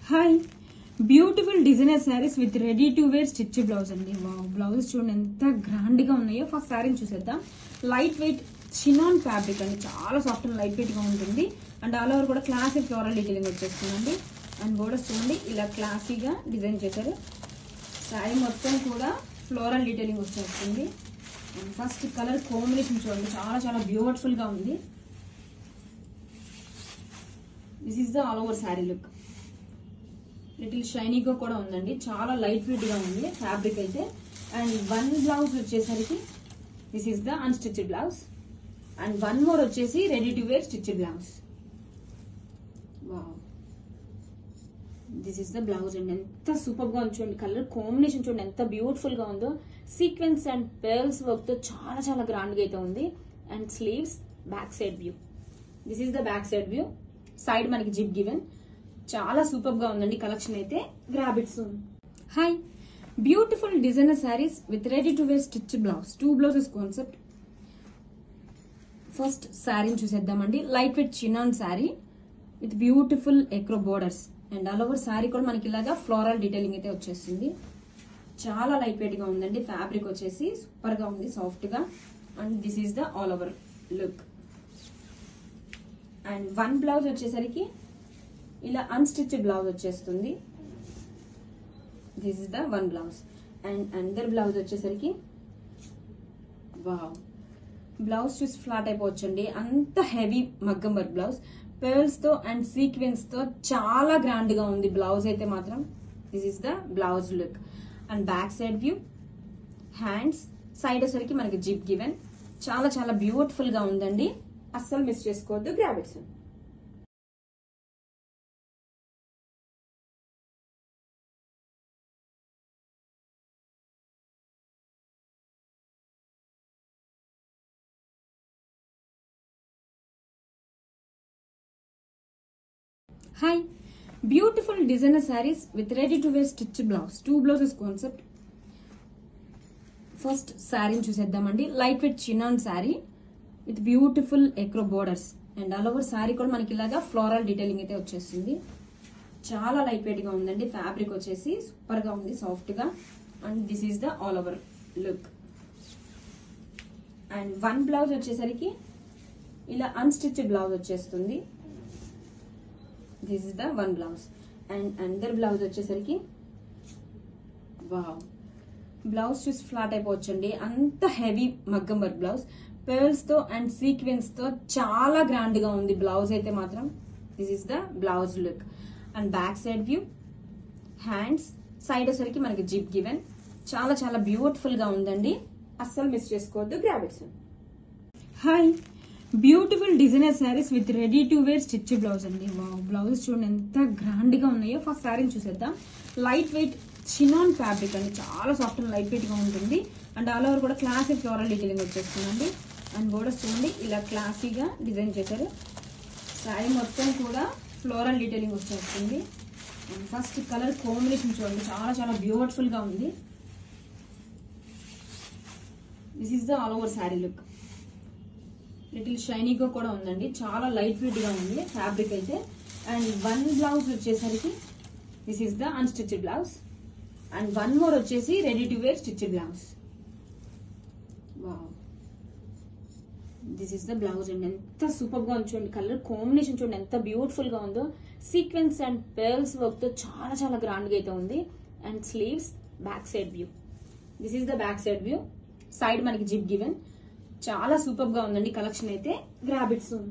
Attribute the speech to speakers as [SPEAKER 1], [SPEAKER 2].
[SPEAKER 1] Hi beautiful designer saris with ready to wear stitch blouse అండి. Blouse చూడండి ఎంత grand గా ఉన్నాయో. ఫస్ట్ శారీని చూసేద్దాం. లైట్ వెయిట్ చినాన్ ఫ్యాబ్రిక్ అండి, చాలా సాఫ్ట్ అండ్ లైట్ వెయిట్ గా ఉంటుంది. అండ్ ఆల్ ఓవర్ కూడా క్లాసిక్ ఫ్లోరల్ డీటెయిలింగ్ వచ్చేస్తుందండి. అండ్ బోర్డర్స్ చూడండి ఇలా క్లాసీగా డిజైన్ చేశారు. శారీ మొత్తం కూడా ఫ్లోరల్ డీటెయిలింగ్ వచ్చేస్తుంది. అండ్ ఫస్ట్ కలర్ కాంబినేషన్ చూడండి, చాలా చాలా బ్యూటిఫుల్ గా ఉంది. This is the all over sari look. Little షైనీగా కూడా ఉందండి, చాలా లైట్ వెయిట్ గా ఉంది ఫ్యాబ్రిక్ అయితే. అండ్ వన్ బ్లౌజ్ వచ్చేసరికి this is the unstitched blouse. And one more వచ్చేసి ready to wear stitched blouse. Wow, this is the blouse అండి. ఎంత సూపర్ గా చూడండి, కలర్ కాంబినేషన్ చూడండి ఎంత బ్యూటిఫుల్ గా ఉందో. సీక్వెన్స్ అండ్ పెర్ల్స్ వర్క్ తో చాలా చాలా గ్రాండ్ గా అయితే ఉంది. And sleeves back side view. This is the back side view. Side మనకి జిప్ గివెన్. చాలా సూపర్ గా ఉందండి కలెక్షన్ అయితే. Grab it soon. Hi beautiful designer saris with ready to wear stitch blouse. 2 blouses concept. First శారీని చూసేద్దామండి. Light weight chinon sari with beautiful ecru borders. And all over sari కూడా మనకి ఇలాగా ఫ్లోరల్ డీటెయిలింగ్ అయితే వచ్చేస్తుంది. చాలా లైట్ వెయిట్ గా ఉందండి. ఫ్యాబ్రిక్ వచ్చేసి సూపర్ గా ఉంది, సాఫ్ట్ గా. And this is the all over look. And one blouse వచ్చేసరికి ఇలా అన్స్టిచ్ బ్లౌజ్ వచ్చేస్తుంది. This is the one blouse. And అందర్ బ్లౌజ్ వచ్చేసరికి వావ్, బ్లౌజ్ చూసి ఫ్లాట్ అయిపోవచ్చండి, అంత హెవీ మగ్గం వర్క్ బ్లౌజ్. పెర్ల్స్ తో అండ్ సీక్వెన్స్ తో చాలా గ్రాండ్ గా ఉంది బ్లౌజ్ అయితే మాత్రం. This is the blouse look. And back side view. Hands side వచ్చేసరికి మనకి జిప్ గివెన్. చాలా చాలా బ్యూటిఫుల్ గా ఉందండి, అస్సలు మిస్ చేసుకోవద్దు. Grab it soon. Hi beautiful designer saris with ready to wear stitch blouse. 2 blouses concept. First శారీని చూసేద్దామండి. Light weight chinon sari with beautiful ecru borders. And all over sari కూడా మనకి ఇలాగా ఫ్లోరల్ డీటెయిలింగ్ అయితే వచ్చేస్తుంది. చాలా లైట్ వెయిట్ గా ఉందండి. ఫ్యాబ్రిక్ వచ్చేసి సూపర్ గా ఉంది, సాఫ్ట్ గా. And this is the all over look. And one blouse వచ్చేసరికి ఇలా అన్స్టిచ్ బ్లౌజ్ వచ్చేస్తుంది. This is the one blouse. And అందర్ బ్లౌజ్ వచ్చేసరికి వావ్, బ్లౌజ్ చూసి ఫ్లాట్ అయిపోవచ్చండి, అంత హెవీ మగ్గం వర్క్ బ్లౌజ్. పెర్ల్స్ తో అండ్ సీక్వెన్స్ తో చాలా గ్రాండ్ గా ఉంది బ్లౌజ్ అయితే మాత్రం. This is the blouse look. And back side view. Hands side వచ్చేసరికి మనకి జిప్ గివెన్. చాలా చాలా బ్యూటిఫుల్ గా ఉందండి, అస్సలు మిస్ చేసుకోవద్దు. Grab it soon. Hi beautiful designer saris with ready to wear stitch blouse అండి. బ్లౌజ్ చూడండి ఎంత గ్రాండ్ గా ఉన్నాయో. ఫస్ట్ శారీని చూసేద్దాం. లైట్ వెయిట్ చినాన్ ఫ్యాబ్రిక్ అండి, చాలా సాఫ్ట్ అండ్ లైట్ వెయిట్ గా ఉంటుంది. అండ్ ఆల్ ఓవర్ కూడా క్లాసిక్ ఫ్లోరల్ డీటెయిలింగ్ వచ్చేస్తుందండి. అండ్ బోర్డర్స్ చూడండి ఇలా క్లాసీగా డిజైన్ చేశారు. శారీ మొత్తం కూడా ఫ్లోరల్ డీటెయిలింగ్ వచ్చేస్తుంది. అండ్ ఫస్ట్ కలర్ కాంబినేషన్ చూడండి, చాలా చాలా బ్యూటిఫుల్ గా ఉంది. This is the all over sari look. Little షైనీగా కూడా ఉందండి, చాలా లైట్ వెయిట్ గా ఉంది ఫ్యాబ్రిక్ అయితే. అండ్ వన్ బ్లౌజ్ వచ్చేసరికి this is the unstitched blouse. And one more వచ్చేసి ready to wear stitched blouse. Wow, this is the blouse అండి. ఎంత సూపర్ గా ఉంది చూడండి, కలర్ కాంబినేషన్ చూడండి ఎంత బ్యూటిఫుల్ గా ఉందో. సీక్వెన్స్ అండ్ పెర్ల్స్ వర్క్ తో చాలా చాలా గ్రాండ్ గా అయితే ఉంది. And sleeves back side view. This is the back side view. Side మనకి జిప్ గివెన్. చాలా సూపర్ గా ఉందండి కలెక్షన్ అయితే. Grab it soon.